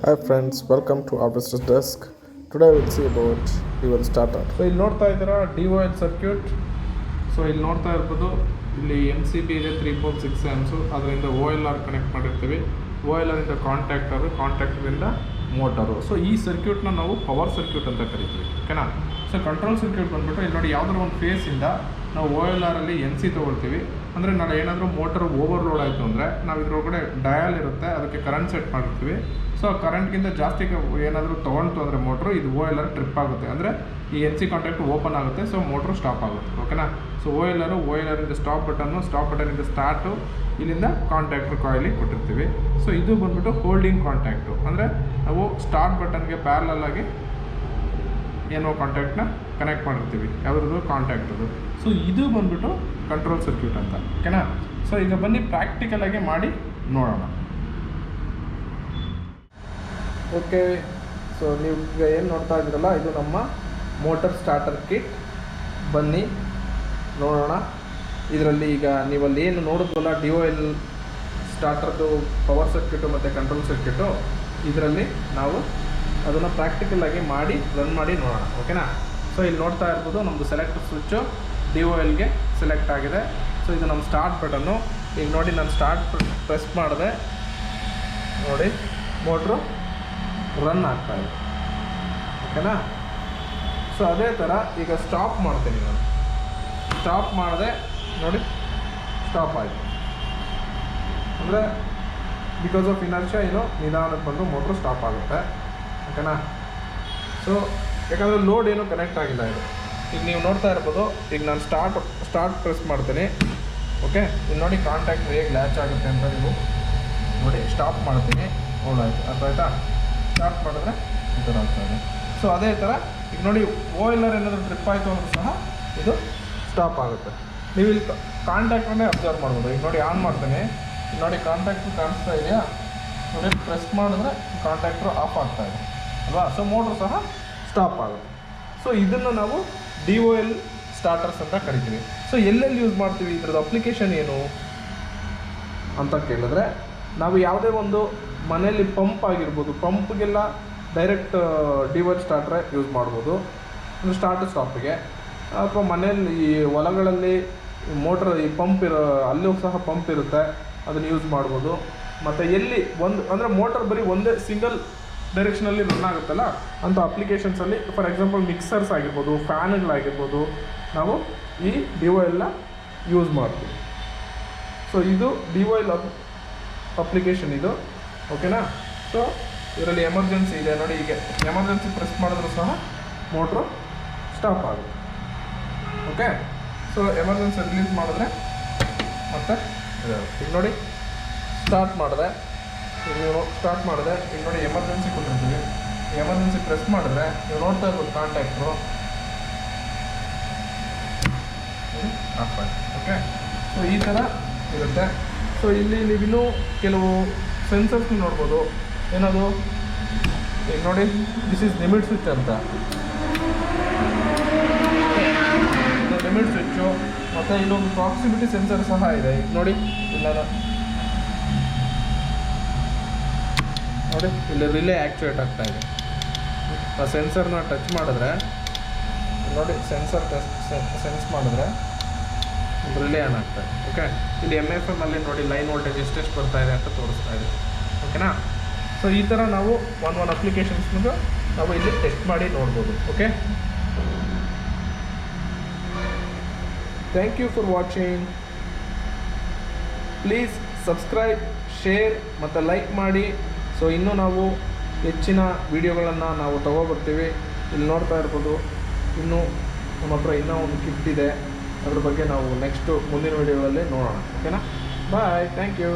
Hi friends, welcome to our business desk. Today we'll see about dual starter. So ಇಲ್ಲಿ ನೋಡ್ತಾ ಇದ್ದೀರಾ DOL circuit. So ಇಲ್ಲಿ ನೋಡ್ತಾ ಇರ್ಬೋದು, ಇಲ್ಲಿ MCB ಇದೆ 3.6 ಆ್ಯಮ್ಸು, ಅದರಿಂದ OLR ಕನೆಕ್ಟ್ ಮಾಡಿರ್ತೀವಿ. OLR ಇಂದ ಕಾಂಟ್ಯಾಕ್ಟರಿಂದ ಮೋಟರು. ಸೊ ಈ ಸರ್ಕ್ಯೂಟ್ನ ನಾವು ಪವರ್ ಸರ್ಕ್ಯೂಟ್ ಅಂತ ಕರಿತೀವಿ, ಓಕೆನಾ. ಸೊ ಕಂಟ್ರೋಲ್ ಸರ್ಕ್ಯೂಟ್ ಬಂದುಬಿಟ್ಟು ಇಲ್ಲಿ ನೋಡಿ, ಯಾವುದಾದ್ರು ಒಂದು ಫೇಸಿಂದ ನಾವು OLR ಅಲ್ಲಿ NC ತೊಗೊಳ್ತೀವಿ. ಅಂದರೆ ನಾಳೆ ಏನಾದರೂ ಮೋಟರ್ ಓವರ್ಲೋಡ್ ಆಯಿತು ಅಂದರೆ ನಾವು ಇದ್ರೊಳಗಡೆ ಡಯಲ್ ಇರುತ್ತೆ, ಅದಕ್ಕೆ ಕರೆಂಟ್ ಸೆಟ್ ಮಾಡಿರ್ತೀವಿ. ಸೊ ಕರೆಂಟ್ಗಿಂತ ಜಾಸ್ತಿ ಏನಾದರೂ ತೊಗೊಂಡು ಅಂದರೆ ಮೋಟ್ರು ಇದು OLR ಟ್ರಿಪ್ ಆಗುತ್ತೆ, ಅಂದರೆ ಈ NC ಕಾಂಟ್ಯಾಕ್ಟ್ ಓಪನ್ ಆಗುತ್ತೆ. ಸೊ ಮೋಟ್ರು ಸ್ಟಾಪ್ ಆಗುತ್ತೆ, ಓಕೆನಾ. ಸೊ OLR ಸ್ಟಾಪ್ ಬಟನಿಂದ ಸ್ಟಾರ್ಟು, ಇಲ್ಲಿಂದ ಕಾಂಟ್ಯಾಕ್ಟ್ರ್ ಕಾಯಿಲಿ ಕೊಟ್ಟಿರ್ತೀವಿ. ಸೊ ಇದು ಬಂದುಬಿಟ್ಟು ಹೋಲ್ಡಿಂಗ್ ಕಾಂಟ್ಯಾಕ್ಟು, ಅಂದರೆ ನಾವು ಸ್ಟಾರ್ಟ್ ಬಟನ್ಗೆ ಪ್ಯಾರಲಲ್ ಆಗಿ ಏನೋ ಕಾಂಟ್ಯಾಕ್ಟ್ನ ಕನೆಕ್ಟ್ ಮಾಡಿರ್ತೀವಿ, ಯಾವುದ್ರದ್ದು ಕಾಂಟ್ಯಾಕ್ಟದು. ಸೊ ಇದು ಬಂದುಬಿಟ್ಟು ಕಂಟ್ರೋಲ್ ಸರ್ಕ್ಯೂಟ್ ಅಂತ, ಓಕೆನಾ. ಸೊ ಈಗ ಬನ್ನಿ ಪ್ರಾಕ್ಟಿಕಲಾಗಿ ಮಾಡಿ ನೋಡೋಣ. ಓಕೆ, ಸೊ ನೀವು ಈಗ ಏನು ನೋಡ್ತಾ ಇದ್ದೀರಲ್ಲ, ಇದು ನಮ್ಮ ಮೋಟರ್ ಸ್ಟಾರ್ಟರ್ ಕಿಟ್. ಬನ್ನಿ ನೋಡೋಣ. ಇದರಲ್ಲಿ ಈಗ ನೀವಲ್ಲಿ ಏನು ನೋಡಿದ್ವಲ್ಲ, DOL ಸ್ಟಾರ್ಟರ್ದು ಪವರ್ ಸರ್ಕ್ಯೂಟು ಮತ್ತು ಕಂಟ್ರೋಲ್ ಸರ್ಕ್ಯೂಟು, ಇದರಲ್ಲಿ ನಾವು ಅದನ್ನು ಪ್ರಾಕ್ಟಿಕಲಾಗಿ ಮಾಡಿ ರನ್ ಮಾಡಿ ನೋಡೋಣ, ಓಕೆನಾ. ಸೊ ಇಲ್ಲಿ ನೋಡ್ತಾ ಇರ್ಬೋದು, ನಮ್ಮದು ಸೆಲೆಕ್ಟ್ ಸ್ವಿಚ್ಚು DOLಗೆ ಸೆಲೆಕ್ಟ್ ಆಗಿದೆ. ಸೊ ಇದು ನಮ್ಮ ಸ್ಟಾರ್ಟ್ ಬಟನ್ನು. ಈಗ ನೋಡಿ, ನಾನು ಸ್ಟಾರ್ಟ್ ಪ್ರೆಸ್ ಮಾಡಿದೆ, ನೋಡಿ ಮೋಟ್ರು ರನ್ ಆಗ್ತಾಯಿದೆ, ಓಕೆನಾ. ಸೊ ಅದೇ ಥರ ಈಗ ಸ್ಟಾಪ್ ಮಾಡ್ತೀನಿ ನಾನು. ಸ್ಟಾಪ್ ಮಾಡಿದೆ, ನೋಡಿ ಸ್ಟಾಪ್ ಆಯಿತು. ಅಂದರೆ ಬಿಕಾಸ್ ಆಫ್ ಇನರ್ಷಿಯಾ ಏನು ನಿಧಾನಕ್ಕೆ ಬಂದು ಮೋಟ್ರು ಸ್ಟಾಪ್ ಆಗುತ್ತೆ, ಓಕೆನಾ. ಸೊ ಯಾಕಂದರೆ ಲೋಡ್ ಏನು ಕನೆಕ್ಟ್ ಆಗಿಲ್ಲ ಇದು. ಈಗ ನೀವು ನೋಡ್ತಾ ಇರ್ಬೋದು, ಈಗ ನಾನು ಸ್ಟಾರ್ಟ್ ಪ್ರೆಸ್ ಮಾಡ್ತೀನಿ, ಓಕೆ. ಇಲ್ಲಿ ನೋಡಿ ಕಾಂಟ್ಯಾಕ್ಟ್ ಹೇಗೆ ಲ್ಯಾಚ್ ಆಗುತ್ತೆ ಅಂತ ನೀವು ನೋಡಿ. ಸ್ಟಾಪ್ ಮಾಡ್ತೀನಿ, ಆಯಿತು, ಅರ್ಥ ಆಯಿತಾ. ಸ್ಟಾರ್ಟ್ ಮಾಡಿದ್ರೆ ಈ ಥರ ಆಗ್ತಾಯಿದೆ. ಸೊ ಅದೇ ಥರ ಈಗ ನೋಡಿ, OLR ಏನಾದರೂ ಟ್ರಿಪ್ ಆಯಿತು ಅಂದರೂ ಸಹ ಇದು ಸ್ಟಾಪ್ ಆಗುತ್ತೆ. ನೀವು ಇಲ್ಲಿ ಕಾಂಟ್ಯಾಕ್ಟನ್ನೇ ಅಬ್ಸರ್ವ್ ಮಾಡ್ಬೋದು. ಈಗ ನೋಡಿ, ಆನ್ ಮಾಡ್ತೀನಿ, ನೋಡಿ ಕಾಂಟ್ಯಾಕ್ಟ್ರು ಕಾಣಿಸ್ತಾ ಇದೆಯಾ, ನೋಡಿ ಪ್ರೆಸ್ ಮಾಡಿದ್ರೆ ಕಾಂಟ್ಯಾಕ್ಟ್ರು ಆಫ್ ಆಗ್ತಾಯಿದೆ ಅಲ್ವಾ. ಸೊ ಮೋಟ್ರು ಸಹ ಸ್ಟಾಪ್ ಆಗುತ್ತೆ. ಸೊ ಇದನ್ನು ನಾವು DOL ಸ್ಟಾರ್ಟರ್ಸ್ ಅಂತ ಕರಿತೀವಿ. ಸೊ ಎಲ್ಲೆಲ್ಲಿ ಯೂಸ್ ಮಾಡ್ತೀವಿ, ಇದ್ರದ್ದು ಅಪ್ಲಿಕೇಶನ್ ಏನು ಅಂತ ಕೇಳಿದ್ರೆ, ನಾವು ಯಾವುದೇ ಒಂದು ಮನೆಯಲ್ಲಿ ಪಂಪ್ ಆಗಿರ್ಬೋದು, ಪಂಪ್ಗೆಲ್ಲ ಡೈರೆಕ್ಟ್ DOL ಸ್ಟಾರ್ಟ್ರೇ ಯೂಸ್ ಮಾಡ್ಬೋದು, ಅಂದರೆ ಸ್ಟಾರ್ಟ್ ಸ್ಟಾಪಿಗೆ. ಅಥವಾ ಮನೆಯಲ್ಲಿ ಈ ಹೊಲಗಳಲ್ಲಿ ಮೋಟ್ರ್ ಈ ಪಂಪ್ ಅಲ್ಲೂ ಸಹ ಪಂಪ್ ಇರುತ್ತೆ, ಅದನ್ನು ಯೂಸ್ ಮಾಡ್ಬೋದು. ಮತ್ತು ಎಲ್ಲಿ ಒಂದು ಅಂದರೆ ಮೋಟರ್ ಬರೀ ಒಂದೇ ಸಿಂಗಲ್ ಡೈರೆಕ್ಷನಲ್ಲಿ ರನ್ ಆಗುತ್ತಲ್ಲ ಅಂಥ ಅಪ್ಲಿಕೇಶನ್ಸಲ್ಲಿ, ಫಾರ್ ಎಕ್ಸಾಂಪಲ್ ಮಿಕ್ಸರ್ಸ್ ಆಗಿರ್ಬೋದು, ಫ್ಯಾನ್ಗಳಾಗಿರ್ಬೋದು, ನಾವು ಈ DOLನ ಯೂಸ್ ಮಾಡ್ತೀವಿ. ಸೊ ಇದು DOL ಅಪ್ಲಿಕೇಶನ್ ಇದು, ಓಕೆನಾ. ಸೊ ಇದರಲ್ಲಿ ಎಮರ್ಜೆನ್ಸಿ ಇದೆ ನೋಡಿ, ಈಗ ಎಮರ್ಜೆನ್ಸಿ ಪ್ರೆಸ್ ಮಾಡಿದ್ರೂ ಸಹ ಮೋಟ್ರು ಸ್ಟಾಪ್ ಆಗುತ್ತೆ, ಓಕೆ. ಸೊ ಎಮರ್ಜೆನ್ಸಿ ರಿಲೀಸ್ ಮಾಡಿದ್ರೆ ಮತ್ತೆ ಈಗ ನೋಡಿ ಸ್ಟಾರ್ಟ್ ಮಾಡಿದೆ, ಈಗ ನೋಡಿ ಎಮರ್ಜೆನ್ಸಿ ಕೊಟ್ಟಿರ್ತೀವಿ. ಎಮರ್ಜೆನ್ಸಿ ಪ್ರೆಸ್ ಮಾಡಿದ್ರೆ ನೀವು ನೋಡ್ತಾ ಇರ್ಬೋದು ಕಾಂಟ್ಯಾಕ್ಟ್ರು ಆಫ್ ಆಯ್ತು, ಓಕೆ. ಸೊ ಈ ಥರ ಇರುತ್ತೆ. ಸೊ ಇಲ್ಲಿ ನೀವಿನ್ನೂ ಕೆಲವು ಸೆನ್ಸರ್ಸ್ನ ನೋಡ್ಬೋದು. ಏನದು, ಈಗ ನೋಡಿ, ದಿಸ್ ಈಸ್ ಲಿಮಿಟ್ ಸ್ವಿಚ್ ಅಂತ, ಲಿಮಿಟ್ ಸ್ವಿಚ್ಚು. ಮತ್ತು ಇಲ್ಲೊಂದು ಪ್ರಾಕ್ಸಿಮಿಟಿ ಸೆನ್ಸರ್ ಸಹ ಇದೆ. ಈಗ ನೋಡಿ, ಇಲ್ಲ ನೋಡಿ, ಇಲ್ಲಿ ರಿಲೇ ಆ್ಯಕ್ಚುಯೇಟ್ ಆಗ್ತಾಯಿದೆ. ಆ ಸೆನ್ಸರ್ನ ಟಚ್ ಮಾಡಿದ್ರೆ ನೋಡಿ, ಸೆನ್ಸ್ ಮಾಡಿದ್ರೆ ರಿಲೇ ಆನ್ ಆಗ್ತಾಯಿದೆ, ಓಕೆ. ಇಲ್ಲಿ MFM ಅಲ್ಲಿ ನೋಡಿ ಲೈನ್ ವೋಲ್ಟೇಜ್ ಎಷ್ಟೆಷ್ಟು ಬರ್ತಾ ಇದೆ ಅಂತ ತೋರಿಸ್ತಾ ಇದೆ, ಓಕೆನಾ. ಸೊ ಈ ಥರ ನಾವು ಒಂದು ಅಪ್ಲಿಕೇಶನ್ಸ್ನಿಂದ ನಾವು ಇಲ್ಲಿ ಟೆಸ್ಟ್ ಮಾಡಿ ನೋಡ್ಬೋದು, okay. Thank you for watching. Please subscribe, share ಮತ್ತು ಲೈಕ್ ಮಾಡಿ. ಸೊ ಇನ್ನೂ ನಾವು ಹೆಚ್ಚಿನ ವೀಡಿಯೋಗಳನ್ನು ನಾವು ತೊಗೊಬರ್ತೀವಿ. ಇಲ್ಲಿ ನೋಡ್ತಾ ಇರ್ಬೋದು, ಇನ್ನೂ ನಮ್ಮ ಹತ್ರ ಇನ್ನೂ ಒಂದು ಕಿಟ್ ಇದೆ, ಅದ್ರ ಬಗ್ಗೆ ನಾವು ಮುಂದಿನ ವೀಡಿಯೋಗಳಲ್ಲಿ ನೋಡೋಣ, ಓಕೆನಾ. ಬಾಯ್, ಥ್ಯಾಂಕ್ ಯು.